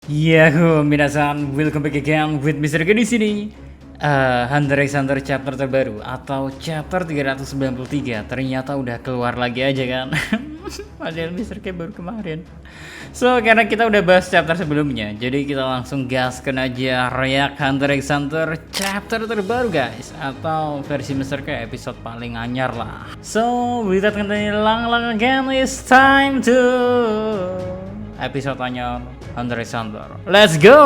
Yahoo, minasan, welcome back again with Mr. K di sini. Hunter x Hunter chapter terbaru atau chapter 393 ternyata udah keluar lagi aja kan. Padahal Mr. K baru kemarin. So, karena kita udah bahas chapter sebelumnya, jadi kita langsung gaskan aja react Hunter x Hunter chapter terbaru guys, atau versi Mr. K episode paling anyar lah. So, without continuing long again, it's time to episode anyar Hunter x Hunter. Let's go!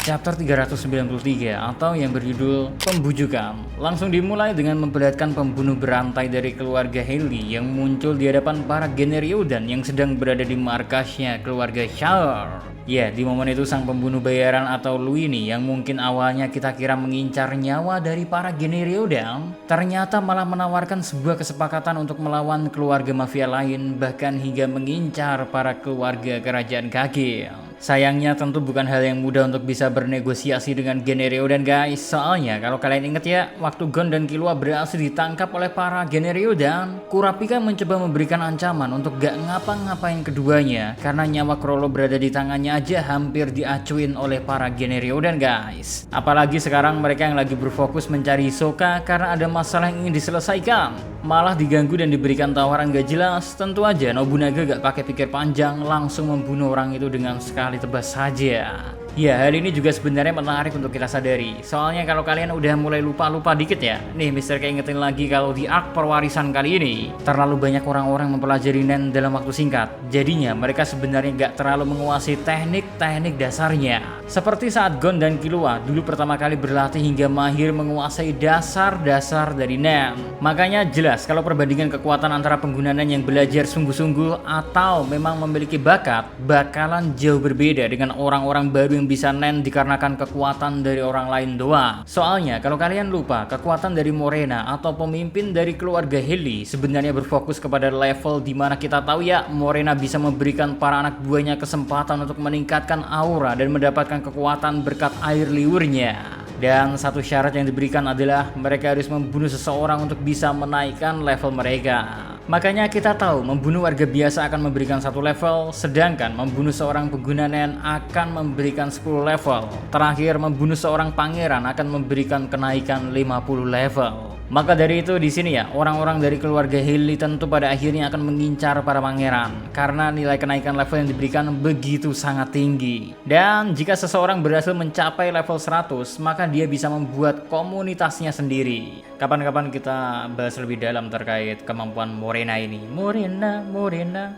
Chapter 393 atau yang berjudul Pembujukan langsung dimulai dengan memperlihatkan pembunuh berantai dari keluarga Hailey yang muncul di hadapan para Generiodan yang sedang berada di markasnya keluarga Shaw. Ya, di momen itu sang pembunuh bayaran atau Luini yang mungkin awalnya kita kira mengincar nyawa dari para Generiodan, ternyata malah menawarkan sebuah kesepakatan untuk melawan keluarga mafia lain, bahkan hingga mengincar para keluarga kerajaan kaki. Sayangnya tentu bukan hal yang mudah untuk bisa bernegosiasi dengan Generiodan guys. Soalnya kalau kalian inget ya, waktu Gon dan Killua berhasil ditangkap oleh para Generiodan, Kurapika mencoba memberikan ancaman untuk gak ngapa-ngapain keduanya karena nyawa Chrollo berada di tangannya aja hampir diacuin oleh para Generiodan guys. Apalagi sekarang mereka yang lagi berfokus mencari Hisoka karena ada masalah yang ingin diselesaikan, malah diganggu dan diberikan tawaran gak jelas. Tentu aja Nobunaga gak pakai pikir panjang, langsung membunuh orang itu dengan sekali tebas saja. Ya, hal ini juga sebenarnya menarik untuk kita sadari. Soalnya kalau kalian udah mulai lupa-lupa dikit ya, nih Mister kayak ingetin lagi kalau di arc perwarisan kali ini terlalu banyak orang-orang mempelajari Nen dalam waktu singkat. Jadinya mereka sebenarnya gak terlalu menguasai teknik-teknik dasarnya. Seperti saat Gon dan Killua dulu pertama kali berlatih hingga mahir menguasai dasar-dasar dari Nen. Makanya jelas kalau perbandingan kekuatan antara pengguna Nen yang belajar sungguh-sungguh atau memang memiliki bakat bakalan jauh berbeda dengan orang-orang baru yang bisa Nen dikarenakan kekuatan dari orang lain doang. Soalnya kalau kalian lupa, kekuatan dari Morena atau pemimpin dari keluarga Hailey sebenarnya berfokus kepada level dimana kita tahu ya, Morena bisa memberikan para anak buahnya kesempatan untuk meningkatkan aura dan mendapatkan kekuatan berkat air liurnya. Dan satu syarat yang diberikan adalah mereka harus membunuh seseorang untuk bisa menaikkan level mereka. Makanya kita tahu membunuh warga biasa akan memberikan 1 level, sedangkan membunuh seorang pengguna Nen akan memberikan 10 level. Terakhir membunuh seorang pangeran akan memberikan kenaikan 50 level. Maka dari itu di sini ya, orang-orang dari keluarga Hailey tentu pada akhirnya akan mengincar para pangeran karena nilai kenaikan level yang diberikan begitu sangat tinggi. Dan jika seseorang berhasil mencapai level 100, maka dia bisa membuat komunitasnya sendiri. Kapan-kapan kita bahas lebih dalam terkait kemampuan Morena ini. Morena,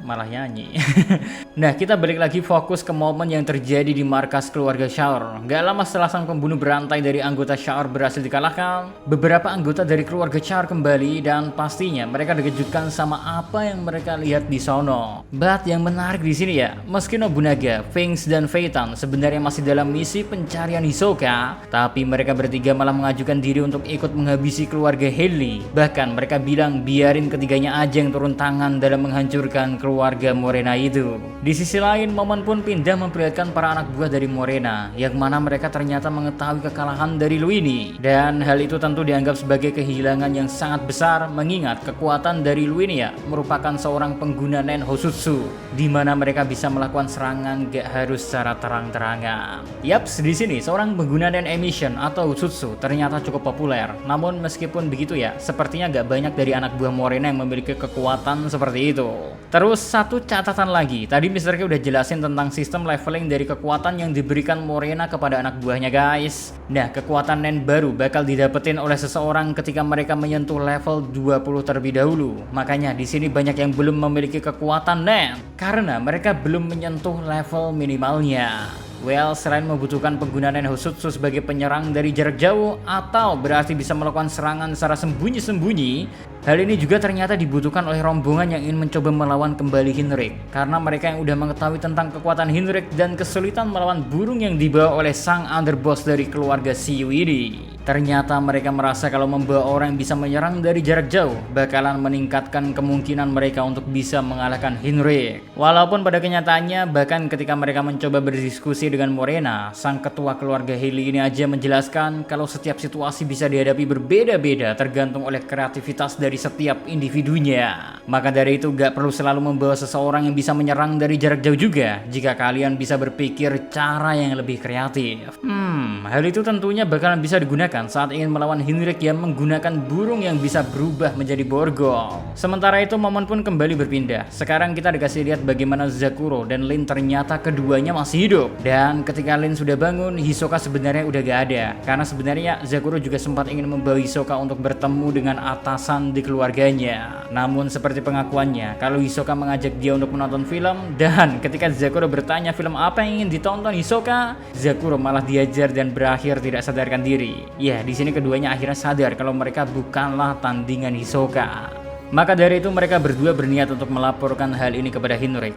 malah nyanyi. Nah, kita balik lagi fokus ke momen yang terjadi di markas keluarga Shaw. Gak lama setelah sang pembunuh berantai dari anggota Shaw berhasil dikalahkan, beberapa anggota dari keluarga Char kembali dan pastinya mereka dikejutkan sama apa yang mereka lihat di sono. But yang menarik di sini ya, meski Nobunaga, Finks dan Feitan sebenarnya masih dalam misi pencarian Hisoka, tapi mereka bertiga malah mengajukan diri untuk ikut menghabisi keluarga Hailey. Bahkan mereka bilang biarin ketiganya aja yang turun tangan dalam menghancurkan keluarga Morena itu. Di sisi lain, momen pun pindah memperlihatkan para anak buah dari Morena, yang mana mereka ternyata mengetahui kekalahan dari Luini. Dan hal itu tentu dianggap sebagai kehilangan yang sangat besar, mengingat kekuatan dari Luini ya merupakan seorang pengguna Nen Hosutsu, di mana mereka bisa melakukan serangan gak harus secara terang-terangan. Yaps, di sini seorang pengguna Nen Emission atau Hosutsu ternyata cukup populer. Namun meskipun begitu ya, sepertinya gak banyak dari anak buah Morena yang memiliki kekuatan seperti itu. Terus satu catatan lagi, tadi Mr. K udah jelasin tentang sistem leveling dari kekuatan yang diberikan Morena kepada anak buahnya guys. Nah, kekuatan Nen baru bakal didapetin oleh seseorang ketika mereka menyentuh level 20 terlebih dahulu. Makanya di sini banyak yang belum memiliki kekuatan Nen karena mereka belum menyentuh level minimalnya. Well, selain membutuhkan penggunaan Nen Hosutsu sebagai penyerang dari jarak jauh atau berarti bisa melakukan serangan secara sembunyi-sembunyi, hal ini juga ternyata dibutuhkan oleh rombongan yang ingin mencoba melawan kembali Hinrik, karena mereka yang udah mengetahui tentang kekuatan Hinrik dan kesulitan melawan burung yang dibawa oleh sang underboss dari keluarga Shiyue ini. Ternyata mereka merasa kalau membawa orang yang bisa menyerang dari jarak jauh bakalan meningkatkan kemungkinan mereka untuk bisa mengalahkan Henrik. Walaupun pada kenyataannya bahkan ketika mereka mencoba berdiskusi dengan Morena, sang ketua keluarga Hailey ini aja menjelaskan kalau setiap situasi bisa dihadapi berbeda-beda tergantung oleh kreativitas dari setiap individunya. Maka dari itu gak perlu selalu membawa seseorang yang bisa menyerang dari jarak jauh juga jika kalian bisa berpikir cara yang lebih kreatif. Hal itu tentunya bakalan bisa digunakan saat ingin melawan Henrik yang menggunakan burung yang bisa berubah menjadi borgol. Sementara itu momen pun kembali berpindah. Sekarang kita dikasih lihat bagaimana Zakuro dan Lin ternyata keduanya masih hidup. Dan ketika Lin sudah bangun, Hisoka sebenarnya udah gak ada. Karena sebenarnya Zakuro juga sempat ingin membawa Hisoka untuk bertemu dengan atasan di keluarganya. Namun seperti pengakuannya, kalau Hisoka mengajak dia untuk menonton film, dan ketika Zakuro bertanya film apa yang ingin ditonton Hisoka, Zakuro malah diajar dan berakhir tidak sadarkan diri. Ya, di sini keduanya akhirnya sadar kalau mereka bukanlah tandingan Hisoka. Maka dari itu mereka berdua berniat untuk melaporkan hal ini kepada Henrik.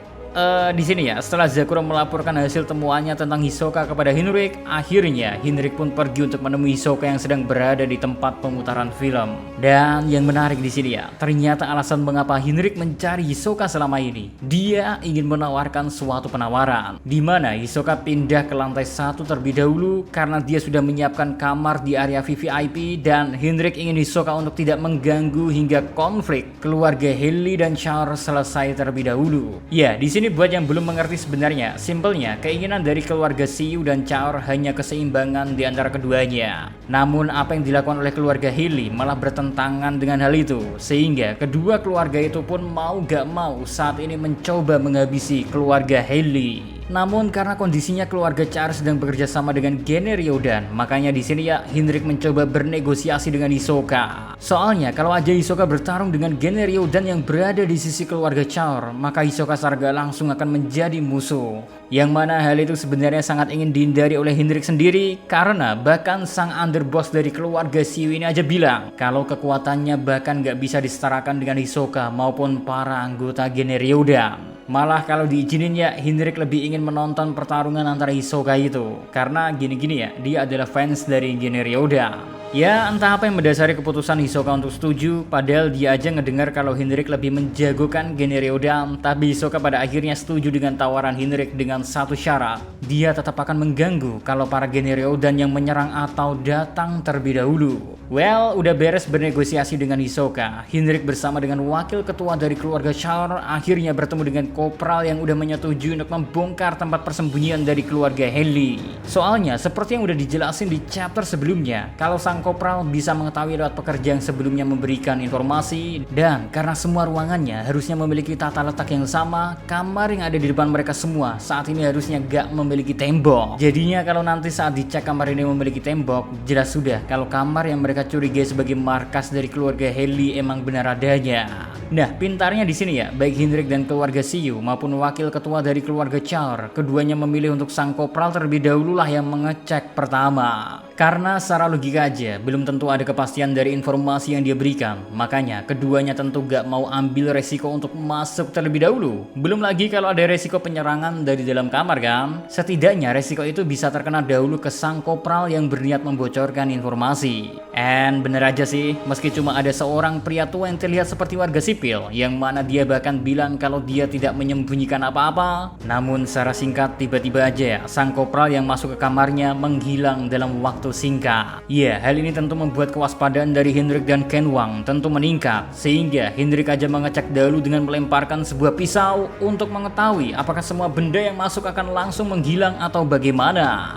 Di sini ya, setelah Zakuro melaporkan hasil temuannya tentang Hisoka kepada Henrik, akhirnya Henrik pun pergi untuk menemui Hisoka yang sedang berada di tempat pemutaran film. Dan yang menarik di sini ya, ternyata alasan mengapa Henrik mencari Hisoka selama ini, dia ingin menawarkan suatu penawaran, di mana Hisoka pindah ke lantai 1 terlebih dahulu karena dia sudah menyiapkan kamar di area VVIP dan Henrik ingin Hisoka untuk tidak mengganggu hingga konflik keluarga Hailey dan Char selesai terlebih dahulu. Ya, di sini buat yang belum mengerti sebenarnya, simpelnya keinginan dari keluarga Shiyu dan Char hanya keseimbangan di antara keduanya. Namun apa yang dilakukan oleh keluarga Hailey malah bertentangan dengan hal itu, sehingga kedua keluarga itu pun mau gak mau saat ini mencoba menghabisi keluarga Hailey. Namun karena kondisinya keluarga Char sedang bekerja sama dengan Gene Ryodan, makanya di sini ya Henrik mencoba bernegosiasi dengan Hisoka. Soalnya kalau aja Hisoka bertarung dengan Gene Ryodan yang berada di sisi keluarga Char, maka Hisoka Sarga langsung akan menjadi musuh. Yang mana hal itu sebenarnya sangat ingin dihindari oleh Henrik sendiri, karena bahkan sang underboss dari keluarga Shiyu ini aja bilang kalau kekuatannya bahkan gak bisa disetarakan dengan Hisoka maupun para anggota Gene Ryodan. Malah kalau diizinin ya, Henrik lebih ingin menonton pertarungan antara Hisoka itu. Karena gini-gini ya, dia adalah fans dari Gene Ryodan. Ya, entah apa yang mendasari keputusan Hisoka untuk setuju, padahal dia aja ngedengar kalau Henrik lebih menjagokan Gene Ryodan, tapi Hisoka pada akhirnya setuju dengan tawaran Henrik dengan satu syarat. Dia tetap akan mengganggu kalau para Gene Ryodan yang menyerang atau datang terlebih dahulu. Well, udah beres bernegosiasi dengan Hisoka, Henrik bersama dengan wakil ketua dari keluarga Char akhirnya bertemu dengan Kopral yang udah menyetujui untuk membongkar tempat persembunyian dari keluarga Hailey. Soalnya, seperti yang udah dijelasin di chapter sebelumnya, kalau sang Kopral bisa mengetahui lewat pekerja yang sebelumnya memberikan informasi, dan karena semua ruangannya harusnya memiliki tata letak yang sama, kamar yang ada di depan mereka semua saat ini harusnya gak memiliki tembok. Jadinya kalau nanti saat dicek kamar ini memiliki tembok, jelas sudah kalau kamar yang mereka curigai sebagai markas dari keluarga Hailey emang benar adanya. Nah, pintarnya di sini ya, baik Henrik dan keluarga Shiyu maupun wakil ketua dari keluarga Char, keduanya memilih untuk sang Kopral terlebih dahulu lah yang mengecek pertama. Karena secara logika aja, belum tentu ada kepastian dari informasi yang dia berikan. Makanya keduanya tentu gak mau ambil resiko untuk masuk terlebih dahulu. Belum lagi kalau ada resiko penyerangan dari dalam kamar kan. Setidaknya resiko itu bisa terkena dahulu ke sang Kopral yang berniat membocorkan informasi. And bener aja sih, meski cuma ada seorang pria tua yang terlihat seperti warga sipil, yang mana dia bahkan bilang kalau dia tidak menyembunyikan apa-apa. Namun secara singkat tiba-tiba aja sang Kopral yang masuk ke kamarnya menghilang dalam waktu singkat. Ya, hal ini tentu membuat kewaspadaan dari Henrik dan Kenwang tentu meningkat, sehingga Henrik aja mengecek dahulu dengan melemparkan sebuah pisau untuk mengetahui apakah semua benda yang masuk akan langsung menghilang atau bagaimana.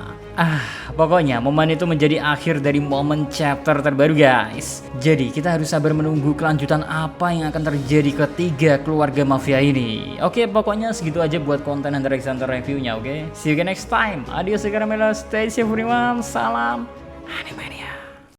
Pokoknya momen itu menjadi akhir dari momen chapter terbaru guys. Jadi kita harus sabar menunggu kelanjutan apa yang akan terjadi ketiga keluarga mafia ini. Oke, pokoknya segitu aja buat konten Hunter x Hunter reviewnya, oke? See you again next time. Adios, stay safe everyone. Salam Animania.